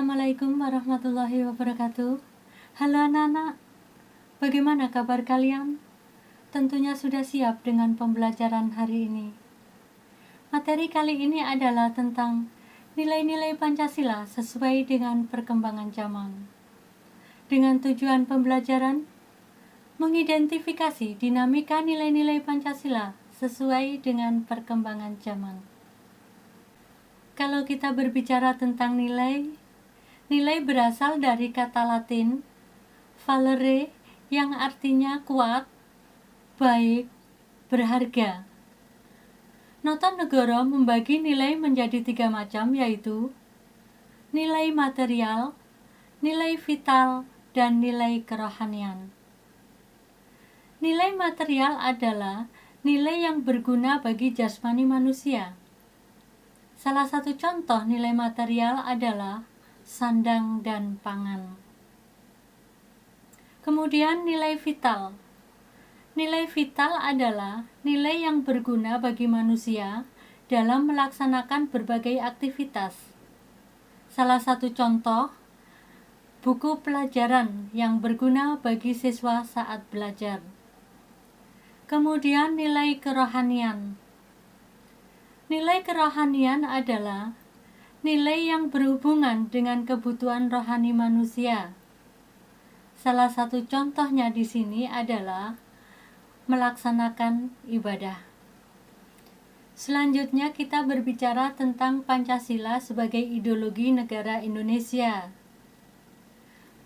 Assalamualaikum warahmatullahi wabarakatuh. Halo anak-anak, bagaimana kabar kalian? Tentunya sudah siap dengan pembelajaran hari ini. Materi kali ini adalah tentang nilai-nilai Pancasila sesuai dengan perkembangan zaman. Dengan tujuan pembelajaran, mengidentifikasi dinamika nilai-nilai Pancasila sesuai dengan perkembangan zaman. Kalau kita berbicara tentang nilai berasal dari kata Latin valere yang artinya kuat, baik, berharga. Notonegoro membagi nilai menjadi 3 macam, yaitu nilai material, nilai vital, dan nilai kerohanian. Nilai material adalah nilai yang berguna bagi jasmani manusia. Salah satu contoh nilai material adalah sandang dan pangan. Kemudian nilai vital. Nilai vital adalah nilai yang berguna bagi manusia dalam melaksanakan berbagai aktivitas. Salah satu contoh, buku pelajaran yang berguna bagi siswa saat belajar. Kemudian nilai kerohanian. Nilai kerohanian adalah nilai yang berhubungan dengan kebutuhan rohani manusia. Salah satu contohnya di sini adalah melaksanakan ibadah. Selanjutnya kita berbicara tentang Pancasila sebagai ideologi negara Indonesia.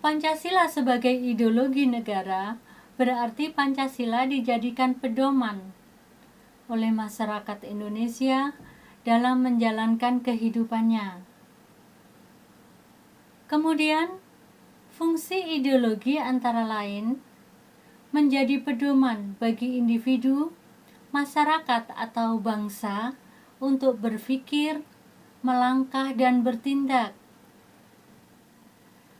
Pancasila sebagai ideologi negara berarti Pancasila dijadikan pedoman oleh masyarakat Indonesia dalam menjalankan kehidupannya. Kemudian, fungsi ideologi antara lain menjadi pedoman bagi individu, masyarakat atau bangsa untuk berpikir, melangkah dan bertindak.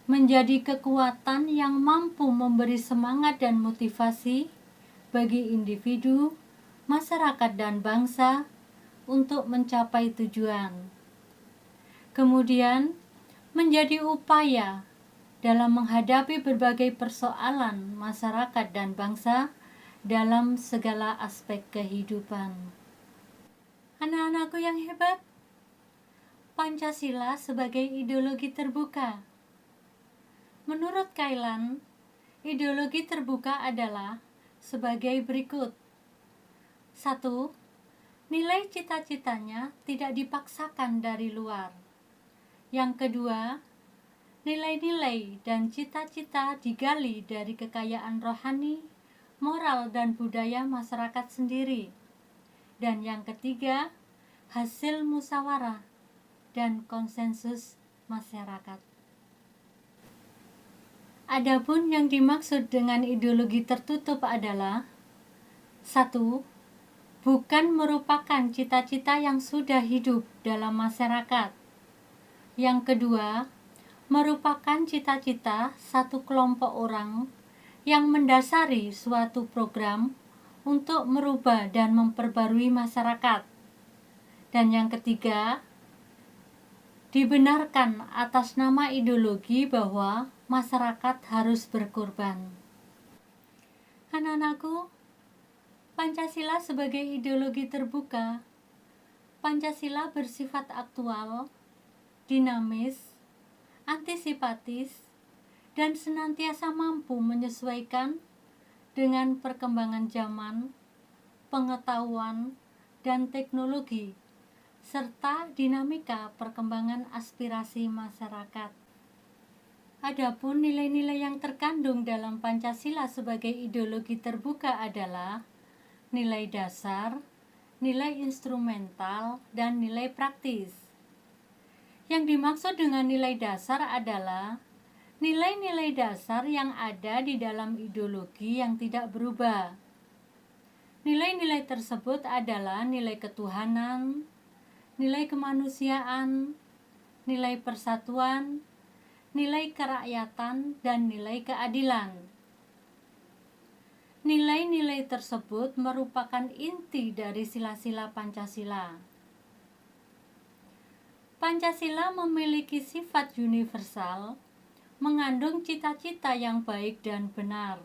Menjadi kekuatan yang mampu memberi semangat dan motivasi bagi individu, masyarakat dan bangsa untuk mencapai tujuan. Kemudian, menjadi upaya dalam menghadapi berbagai persoalan masyarakat dan bangsa dalam segala aspek kehidupan. Anak-anakku yang hebat, Pancasila sebagai ideologi terbuka. Menurut Kailan, ideologi terbuka adalah sebagai berikut. 1. Nilai cita-citanya tidak dipaksakan dari luar. Yang kedua, nilai-nilai dan cita-cita digali dari kekayaan rohani, moral, dan budaya masyarakat sendiri. Dan yang ketiga, hasil musyawarah dan konsensus masyarakat. Adapun yang dimaksud dengan ideologi tertutup adalah 1. Bukan merupakan cita-cita yang sudah hidup dalam masyarakat. Yang kedua, merupakan cita-cita satu kelompok orang yang mendasari suatu program untuk merubah dan memperbarui masyarakat. Dan yang ketiga, dibenarkan atas nama ideologi bahwa masyarakat harus berkorban. Anak-anakku, Pancasila sebagai ideologi terbuka. Pancasila bersifat aktual, dinamis, antisipatis, dan senantiasa mampu menyesuaikan dengan perkembangan zaman, pengetahuan, dan teknologi, serta dinamika perkembangan aspirasi masyarakat. Adapun nilai-nilai yang terkandung dalam Pancasila sebagai ideologi terbuka adalah nilai dasar, nilai instrumental, dan nilai praktis. Yang dimaksud dengan nilai dasar adalah nilai-nilai dasar yang ada di dalam ideologi yang tidak berubah. Nilai-nilai tersebut adalah nilai ketuhanan, nilai kemanusiaan, nilai persatuan, nilai kerakyatan, dan nilai keadilan. Nilai-nilai tersebut merupakan inti dari sila-sila Pancasila. Pancasila memiliki sifat universal, mengandung cita-cita yang baik dan benar.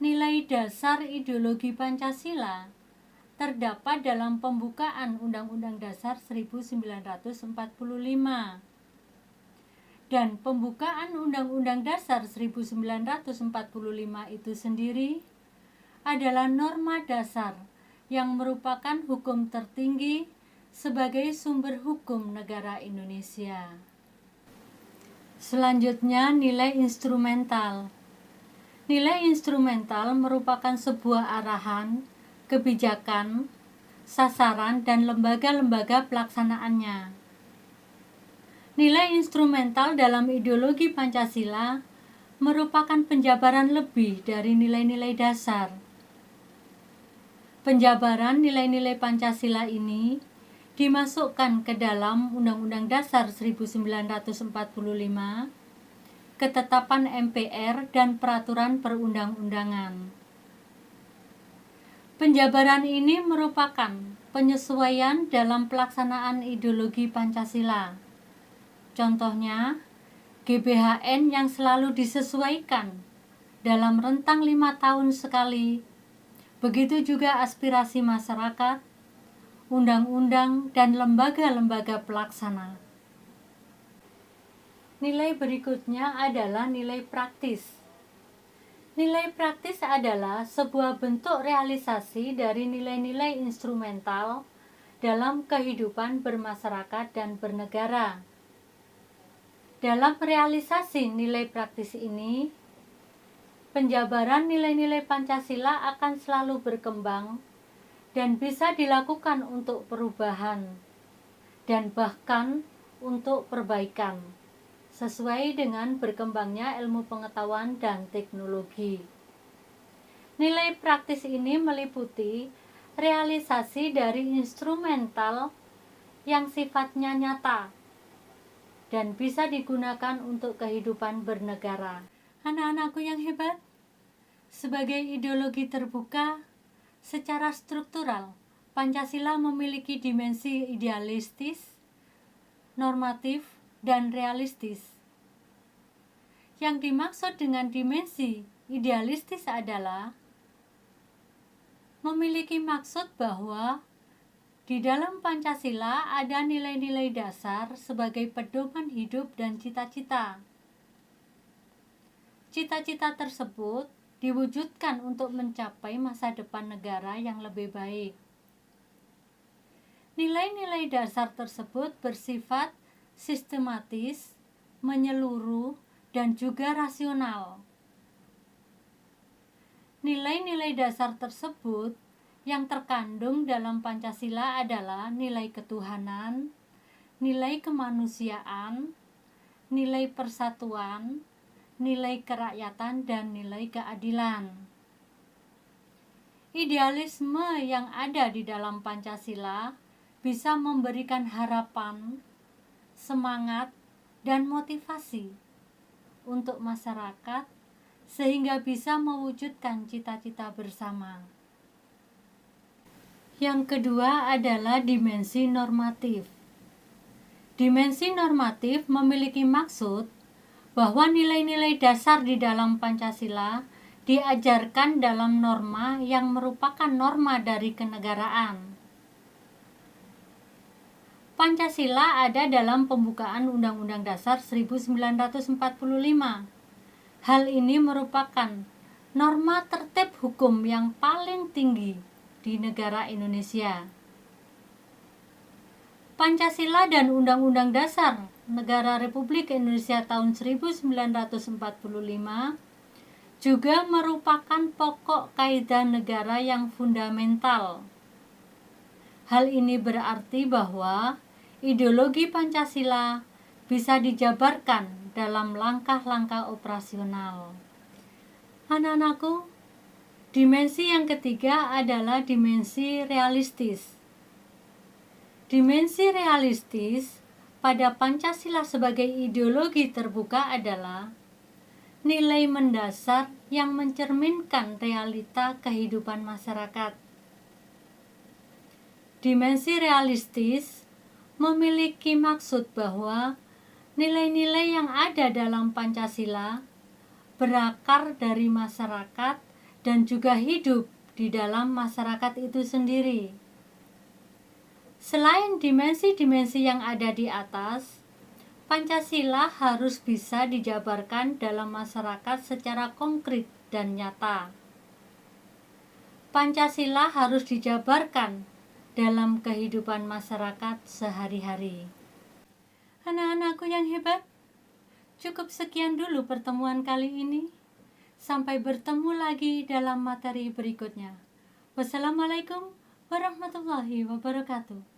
Nilai dasar ideologi Pancasila terdapat dalam pembukaan Undang-Undang Dasar 1945. Dan pembukaan Undang-Undang Dasar 1945 itu sendiri adalah norma dasar yang merupakan hukum tertinggi sebagai sumber hukum negara Indonesia. Selanjutnya, nilai instrumental. Nilai instrumental merupakan sebuah arahan, kebijakan, sasaran, dan lembaga-lembaga pelaksanaannya. Nilai instrumental dalam ideologi Pancasila merupakan penjabaran lebih dari nilai-nilai dasar. Penjabaran nilai-nilai Pancasila ini dimasukkan ke dalam Undang-Undang Dasar 1945, ketetapan MPR, dan peraturan perundang-undangan. Penjabaran ini merupakan penyesuaian dalam pelaksanaan ideologi Pancasila. Contohnya, GBHN yang selalu disesuaikan dalam rentang 5 tahun sekali. Begitu juga aspirasi masyarakat, undang-undang, dan lembaga-lembaga pelaksana. Nilai berikutnya adalah nilai praktis. Nilai praktis adalah sebuah bentuk realisasi dari nilai-nilai instrumental dalam kehidupan bermasyarakat dan bernegara. Dalam realisasi nilai praktis ini, penjabaran nilai-nilai Pancasila akan selalu berkembang dan bisa dilakukan untuk perubahan dan bahkan untuk perbaikan sesuai dengan berkembangnya ilmu pengetahuan dan teknologi. Nilai praktis ini meliputi realisasi dari instrumental yang sifatnya nyata dan bisa digunakan untuk kehidupan bernegara. Anak-anakku yang hebat, sebagai ideologi terbuka, secara struktural, Pancasila memiliki dimensi idealistis, normatif, dan realistis. Yang dimaksud dengan dimensi idealistis adalah memiliki maksud bahwa di dalam Pancasila ada nilai-nilai dasar sebagai pedoman hidup dan cita-cita. Cita-cita tersebut diwujudkan untuk mencapai masa depan negara yang lebih baik. Nilai-nilai dasar tersebut bersifat sistematis, menyeluruh, dan juga rasional. Nilai-nilai dasar tersebut yang terkandung dalam Pancasila adalah nilai ketuhanan, nilai kemanusiaan, nilai persatuan, nilai kerakyatan, dan nilai keadilan. Idealisme yang ada di dalam Pancasila bisa memberikan harapan, semangat, dan motivasi untuk masyarakat sehingga bisa mewujudkan cita-cita bersama. Yang kedua adalah dimensi normatif. Dimensi normatif memiliki maksud bahwa nilai-nilai dasar di dalam Pancasila diajarkan dalam norma yang merupakan norma dari kenegaraan. Pancasila ada dalam pembukaan Undang-Undang Dasar 1945. Hal ini merupakan norma tertib hukum yang paling tinggi di negara Indonesia. Pancasila dan Undang-Undang Dasar Negara Republik Indonesia tahun 1945 juga merupakan pokok kaidah negara yang fundamental. Hal ini berarti bahwa ideologi Pancasila bisa dijabarkan dalam langkah-langkah operasional. Anak-anakku, dimensi yang ketiga adalah dimensi realistis. Dimensi realistis pada Pancasila sebagai ideologi terbuka adalah nilai mendasar yang mencerminkan realita kehidupan masyarakat. Dimensi realistis memiliki maksud bahwa nilai-nilai yang ada dalam Pancasila berakar dari masyarakat dan juga hidup di dalam masyarakat itu sendiri. Selain dimensi-dimensi yang ada di atas, Pancasila harus bisa dijabarkan dalam masyarakat secara konkret dan nyata. Pancasila harus dijabarkan dalam kehidupan masyarakat sehari-hari. Anak-anakku yang hebat, cukup sekian dulu pertemuan kali ini. Sampai bertemu lagi dalam materi berikutnya. Wassalamualaikum warahmatullahi wabarakatuh.